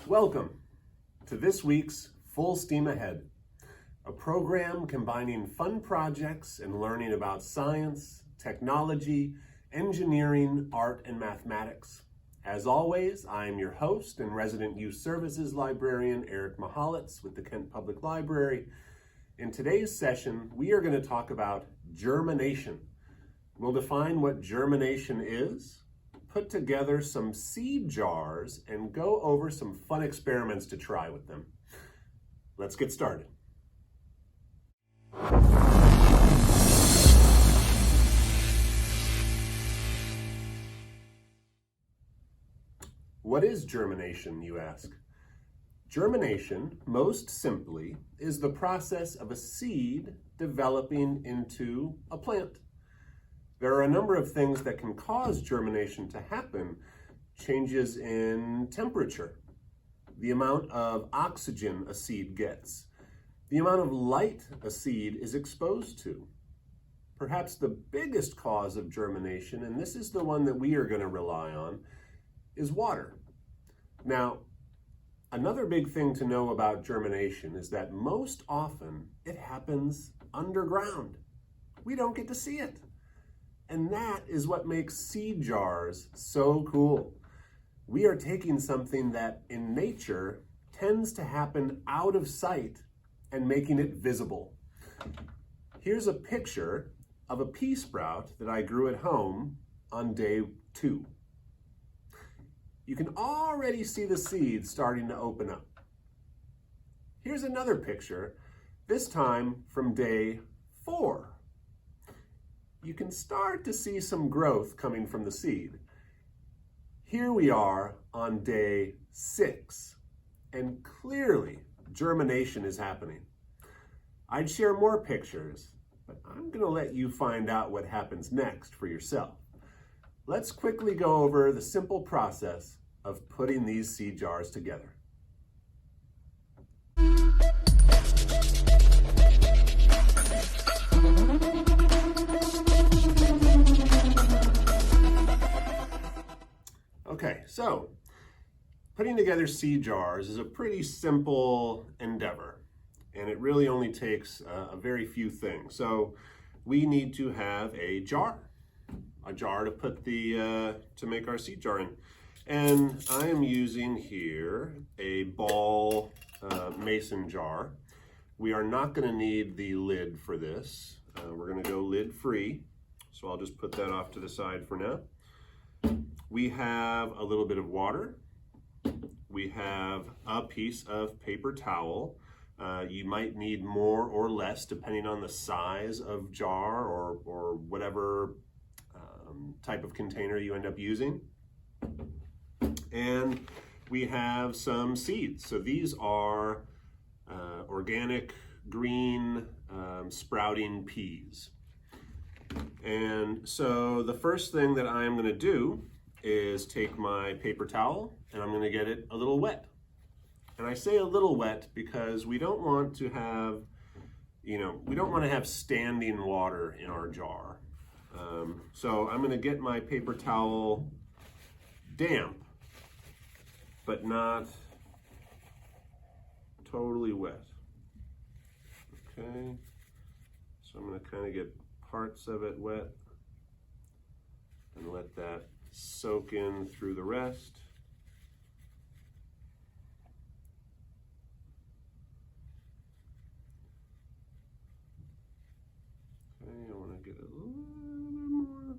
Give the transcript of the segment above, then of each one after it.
Welcome to this week's Full Steam Ahead, a program combining fun projects and learning about science, technology, engineering, art, and mathematics. As always, I am your host and resident youth services librarian, Eric Mahalitz with the Kent Public Library. In today's session, we are going to talk about germination. We'll define what germination is, put together some seed jars, and go over some fun experiments to try with them. Let's get started. What is germination, you ask? Germination, most simply, is the process of a seed developing into a plant. There are a number of things that can cause germination to happen. Changes in temperature, the amount of oxygen a seed gets, the amount of light a seed is exposed to. Perhaps the biggest cause of germination, and this is the one that we are going to rely on, is water. Now, another big thing to know about germination is that most often it happens underground. We don't get to see it. And that is what makes seed jars so cool. We are taking something that in nature tends to happen out of sight and making it visible. Here's a picture of a pea sprout that I grew at home on day 2. You can already see the seeds starting to open up. Here's another picture, this time from day 4. You can start to see some growth coming from the seed. Here we are on day 6, and clearly germination is happening. I'd share more pictures, but I'm going to let you find out what happens next for yourself. Let's quickly go over the simple process of putting these seed jars together. Okay, so putting together seed jars is a pretty simple endeavor, and it really only takes a very few things. So we need to have a jar to put to make our seed jar in. And I am using here a ball mason jar. We are not going to need the lid for this. We're going to go lid free. So I'll just put that off to the side for now. We have a little bit of water. We have a piece of paper towel. You might need more or less depending on the size of jar or whatever type of container you end up using. And we have some seeds. So these are organic green sprouting peas. And so the first thing that I am going to do is take my paper towel and I'm going to get it a little wet. And I say a little wet because we don't want to have, standing water in our jar. So I'm going to get my paper towel damp, but not totally wet. Okay, so I'm going to kind of get parts of it wet and let that soak in through the rest. Okay, I want to get a little bit more.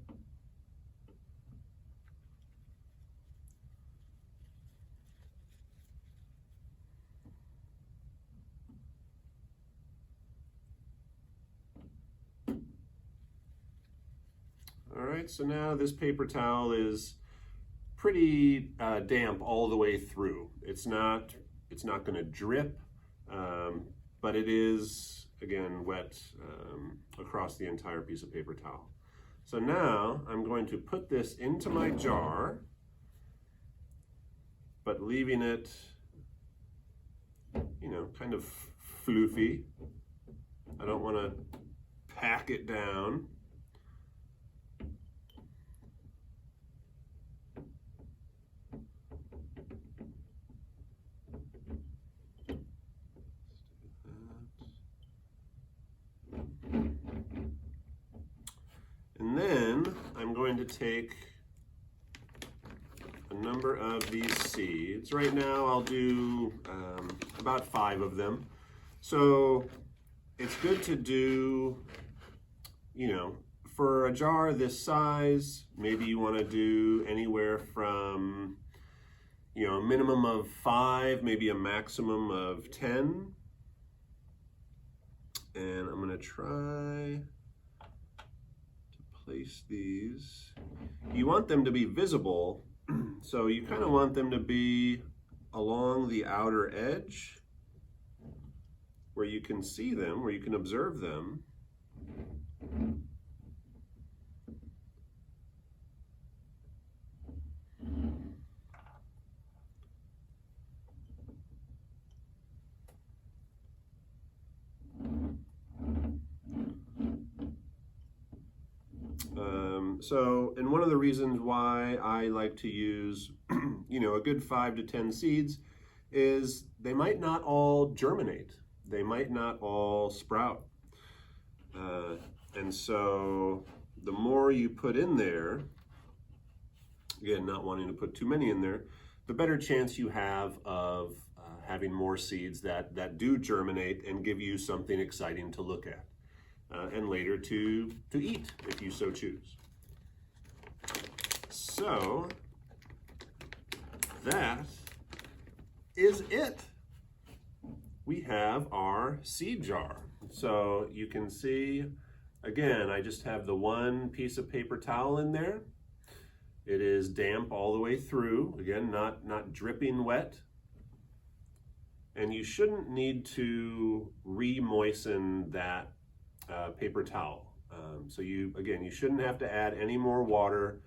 All right, so now this paper towel is pretty damp all the way through. It's not going to drip, but it is, again, wet across the entire piece of paper towel. So now I'm going to put this into my jar, but leaving it, kind of floofy. I don't want to pack it down. to take a number of these seeds. Right now I'll do about 5 of them. So it's good to do, you know, for a jar this size, maybe you want to do anywhere from, you know, a minimum of 5, maybe a maximum of 10. And I'm going to try to place these. You want them to be visible, so you kind of want them to be along the outer edge where you can see them, where you can observe them. And one of the reasons why I like to use, you know, a good 5 to 10 seeds is they might not all germinate. They might not all sprout. And so the more you put in there, again, not wanting to put too many in there, the better chance you have of having more seeds that do germinate and give you something exciting to look at. And later to eat, if you so choose. So that is it. We have our seed jar. So you can see, again, I just have the one piece of paper towel in there. It is damp all the way through, again, not dripping wet. And you shouldn't need to re-moisten that paper towel. So you shouldn't have to add any more water.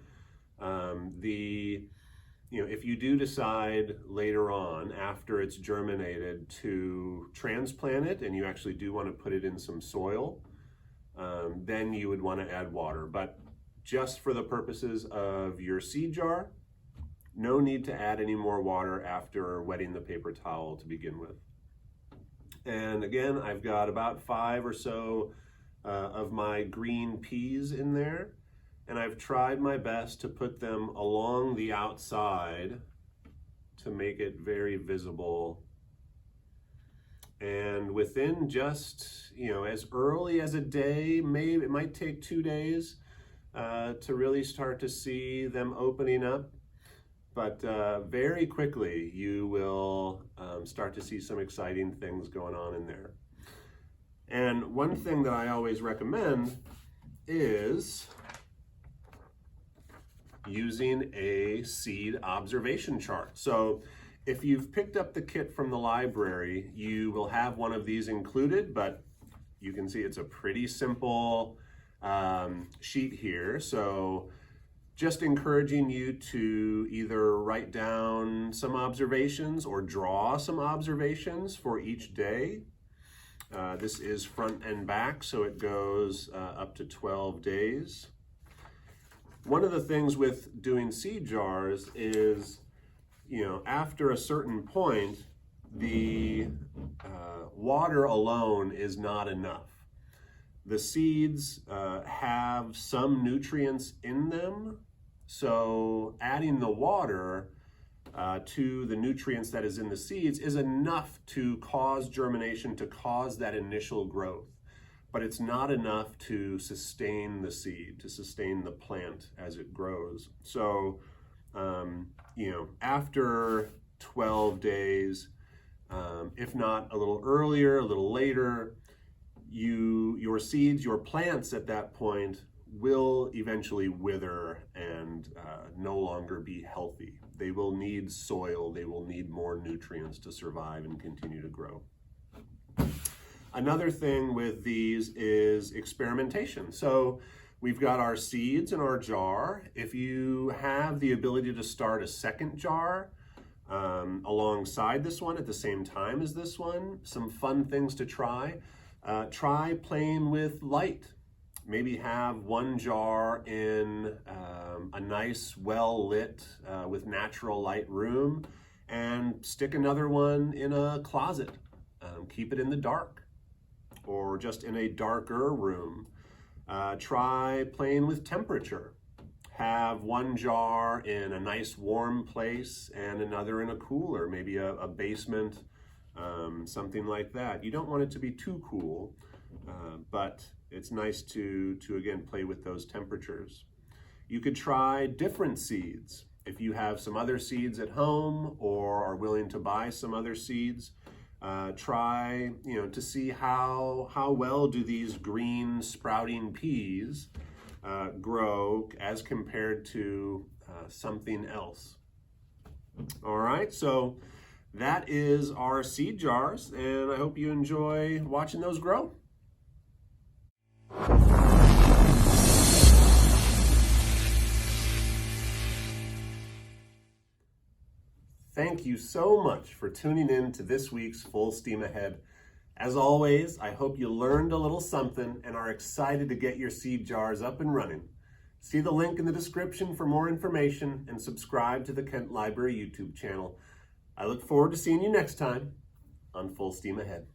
If you do decide later on, after it's germinated, to transplant it, and you actually do want to put it in some soil, then you would want to add water. But just for the purposes of your seed jar, no need to add any more water after wetting the paper towel to begin with. And again, I've got about 5 or so of my green peas in there, and I've tried my best to put them along the outside to make it very visible. And within just, as early as a day, maybe it might take 2 days to really start to see them opening up. But very quickly, you will start to see some exciting things going on in there. And one thing that I always recommend is using a seed observation chart. So if you've picked up the kit from the library, you will have one of these included, but you can see it's a pretty simple sheet here. So just encouraging you to either write down some observations or draw some observations for each day. This is front and back, so it goes up to 12 days. One of the things with doing seed jars is, after a certain point, the water alone is not enough. The seeds have some nutrients in them, so adding the water to the nutrients that is in the seeds is enough to cause germination, to cause that initial growth. But it's not enough to sustain the seed, to sustain the plant as it grows. So, after 12 days, if not a little earlier, a little later, your seeds, your plants at that point will eventually wither and no longer be healthy. They will need soil, they will need more nutrients to survive and continue to grow. Another thing with these is experimentation. So we've got our seeds in our jar. If you have the ability to start a second jar alongside this one at the same time as this one, some fun things to try. Try playing with light. Maybe have one jar in a nice, well-lit, with natural light room, and stick another one in a closet. Keep it in the dark, or just in a darker room. Try playing with temperature. have one jar in a nice warm place and another in a cooler, maybe a basement, something like that. You don't want it to be too cool, but it's nice to again play with those temperatures. You could try different seeds. If you have some other seeds at home or are willing to buy some other seeds, try to see how well do these green sprouting peas grow as compared to something else. All right, so that is our seed jars, and I hope you enjoy watching those grow. Thank you so much for tuning in to this week's Full Steam Ahead. As always, I hope you learned a little something and are excited to get your seed jars up and running. See the link in the description for more information and subscribe to the Kent Library YouTube channel. I look forward to seeing you next time on Full Steam Ahead.